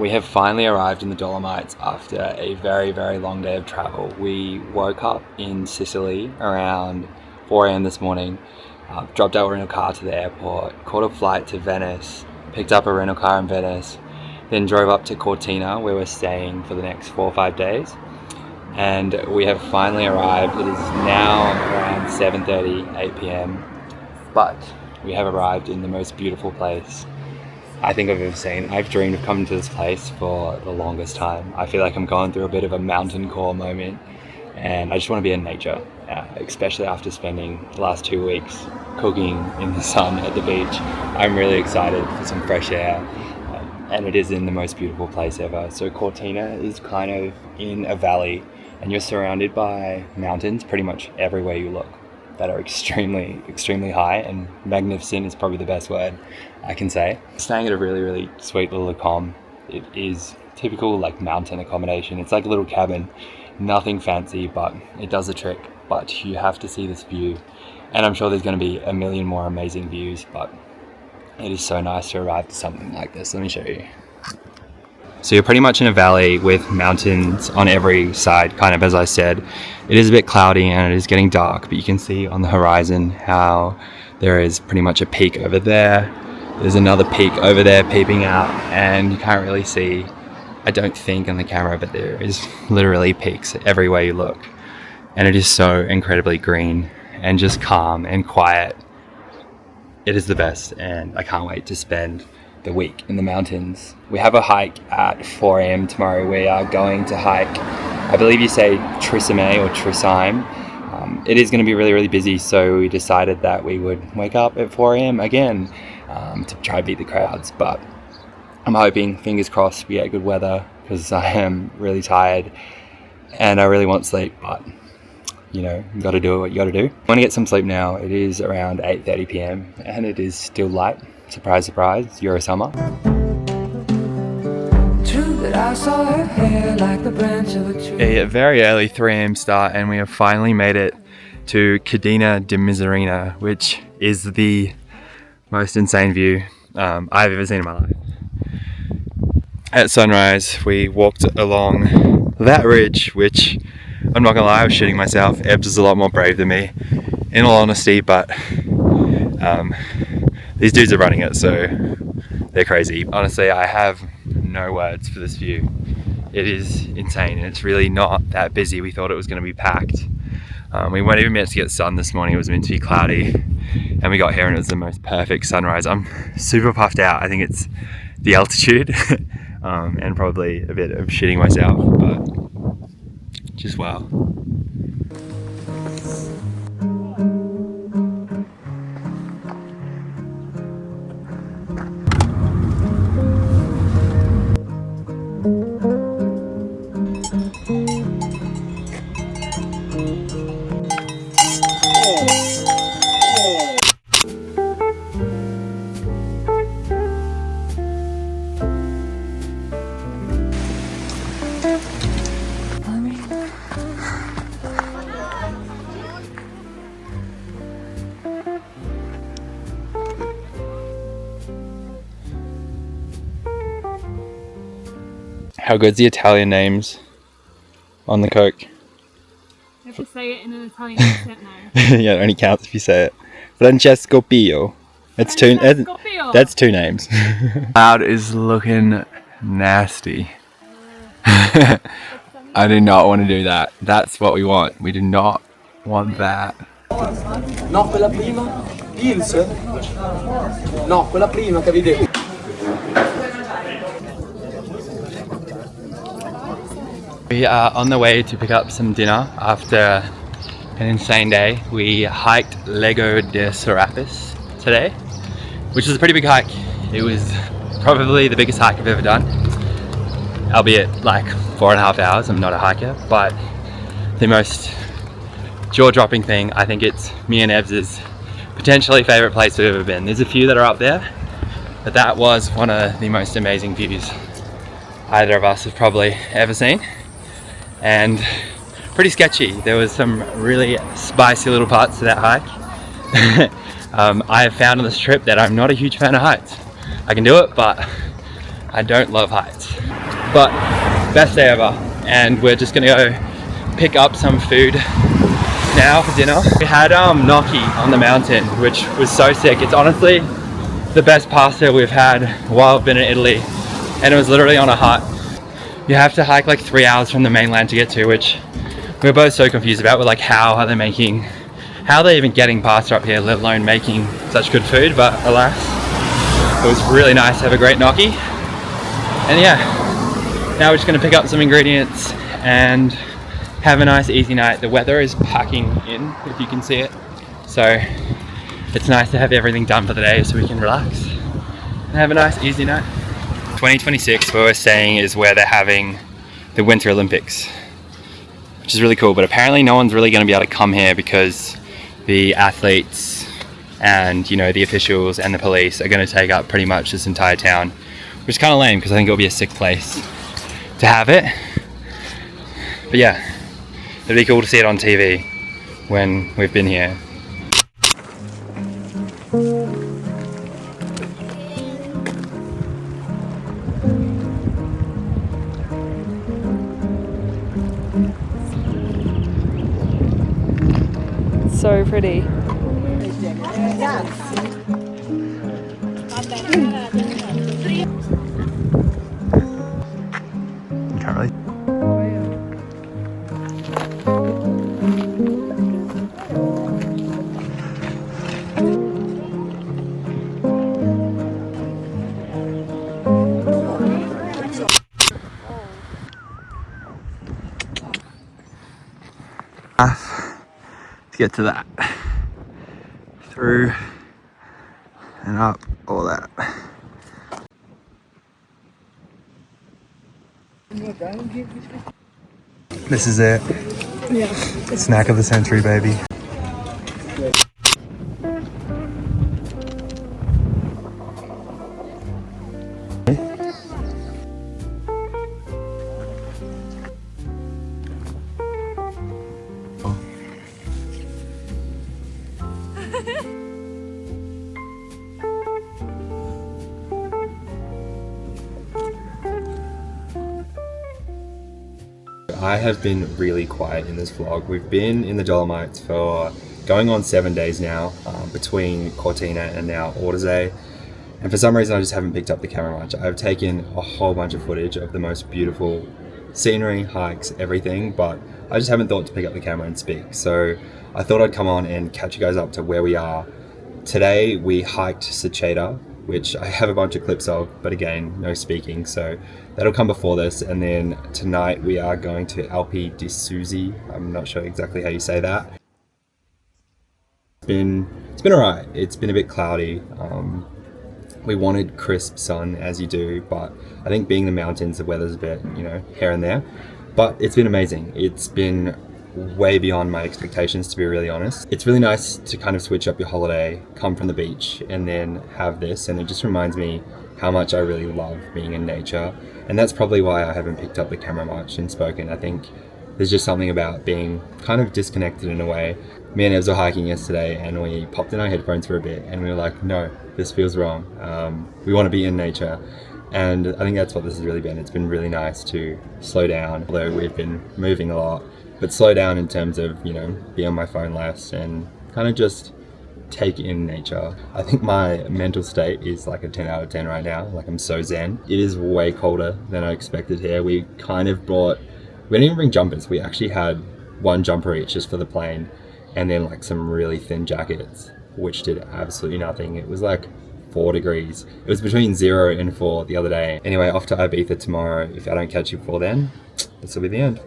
We have finally arrived in the Dolomites after a very, very long day of travel. We woke up in Sicily around 4 a.m. this morning, dropped our rental car to the airport, caught a flight to Venice, picked up a rental car in Venice, then drove up to Cortina where we're staying for the next 4 or 5 days. And we have finally arrived. It is now around 7:30, 8 p.m. But we have arrived in the most beautiful place I think I've ever seen. I've dreamed of coming to this place for the longest time. I feel like I'm going through a bit of a mountain core moment and I just want to be in nature, especially after spending the last 2 weeks cooking in the sun at the beach. I'm really excited for some fresh air and it is in the most beautiful place ever. So Cortina is kind of in a valley and you're surrounded by mountains pretty much everywhere you look that are extremely, extremely high, and magnificent is probably the best word I can say. Staying at a really, really sweet little accom. It is typical like mountain accommodation. It's like a little cabin, nothing fancy, but it does the trick. But you have to see this view, and I'm sure there's going to be a million more amazing views, but it is so nice to arrive to something like this. Let me show you. So you're pretty much in a valley with mountains on every side, kind of as I said. It is a bit cloudy and it is getting dark, but you can see on the horizon how there is pretty much a peak over there. There's another peak over there peeping out, and you can't really see, I don't think on the camera, but there is literally peaks everywhere you look. And it is so incredibly green and just calm and quiet. It is the best, and I can't wait to spend the week in the mountains. We have a hike at 4 a.m. tomorrow. We are going to hike, I believe you say Trisime or Trisime. It is going to be really, really busy, so we decided that we would wake up at 4 a.m. again to try and beat the crowds. But I'm hoping, fingers crossed, we get good weather because I am really tired and I really want sleep, but you know, you got to do what you got to do. I want to get some sleep now. It is around 8:30 p.m. and it is still light. Surprise, surprise, Euro summer. A very early 3 a.m. start, and we have finally made it to Cadini di Misurina, which is the most insane view I've ever seen in my life. At sunrise, we walked along that ridge, which I'm not gonna lie, I was shitting myself. Ebbs is a lot more brave than me, in all honesty, but these dudes are running it, so they're crazy. Honestly, I have no words for this view. It is insane, and it's really not that busy. We thought it was going to be packed. We weren't even meant to get sun this morning. It was meant to be cloudy, and we got here and it was the most perfect sunrise. I'm super puffed out. I think it's the altitude and probably a bit of shitting myself, but just wow. How good's the Italian names on the Coke? You have to say it in an Italian accent now. Yeah, it only counts if you say it. Francesco Pio. That's two names. Cloud is looking nasty. I do not want to do that. That's what we want. We do not want that. No, quella prima. Pils. No, quella prima che vedi. We are on the way to pick up some dinner after an insane day. We hiked Lago de Sorapis today, which is a pretty big hike. It was probably the biggest hike I've ever done, albeit like 4.5 hours. I'm not a hiker, but the most jaw-dropping thing, I think it's me and Evs' potentially favourite place we've ever been. There's a few that are up there, but that was one of the most amazing views either of us have probably ever seen. And pretty sketchy. There was some really spicy little parts to that hike. I have found on this trip that I'm not a huge fan of heights. I can do it, but I don't love heights. but best day ever. And we're just gonna go pick up some food now for dinner. We had gnocchi on the mountain, which was so sick. It's honestly the best pasta we've had while I've been in Italy, and it was literally on a hut. You have to hike like 3 hours from the mainland to get to, which we're both so confused about. We're like, how are they even getting pasta up here, let alone making such good food? But alas, it was really nice to have a great gnocchi. And yeah, now we're just gonna pick up some ingredients and have a nice easy night. The weather is packing in, if you can see it. So it's nice to have everything done for the day so we can relax and have a nice easy night. 2026, where we're staying, is where they're having the Winter Olympics, which is really cool. But apparently no one's really going to be able to come here because the athletes and, you know, the officials and the police are going to take up pretty much this entire town, which is kind of lame because I think it'll be a sick place to have it. But yeah, it'd be cool to see it on TV when we've been here. So pretty. Can't really. To get to that, through and up, all that. This is it. Yeah. Snack of the century, baby. I have been really quiet in this vlog. We've been in the Dolomites for going on 7 days now, between Cortina and now Ortese. And for some reason I just haven't picked up the camera much. I've taken a whole bunch of footage of the most beautiful scenery, hikes, everything, but I just haven't thought to pick up the camera and speak. So I thought I'd come on and catch you guys up to where we are. Today we hiked Seceda, which I have a bunch of clips of, but again, no speaking, so that'll come before this. And then tonight we are going to Alpi di Susi. I'm not sure exactly how you say that. It's been alright. It's been a bit cloudy. We wanted crisp sun, as you do, but I think being the mountains, the weather's a bit, you know, here and there. But it's been amazing. It's been way beyond my expectations, to be really honest. It's really nice to kind of switch up your holiday, come from the beach, and then have this, and it just reminds me how much I really love being in nature. And that's probably why I haven't picked up the camera much and spoken. I think there's just something about being kind of disconnected in a way. Me and Evs were hiking yesterday and we popped in our headphones for a bit and we were like, no, this feels wrong. We want to be in nature. And I think that's what this has really been. It's been really nice to slow down, although we've been moving a lot, but slow down in terms of, you know, be on my phone less and kind of just take in nature. I think my mental state is like a 10 out of 10 right now. Like, I'm so zen. It is way colder than I expected here. We didn't even bring jumpers. We actually had one jumper each just for the plane, and then like some really thin jackets, which did absolutely nothing. It was like 4 degrees. It was between 0 and 4 the other day. Anyway, off to Ibiza tomorrow. If I don't catch you before then, this will be the end.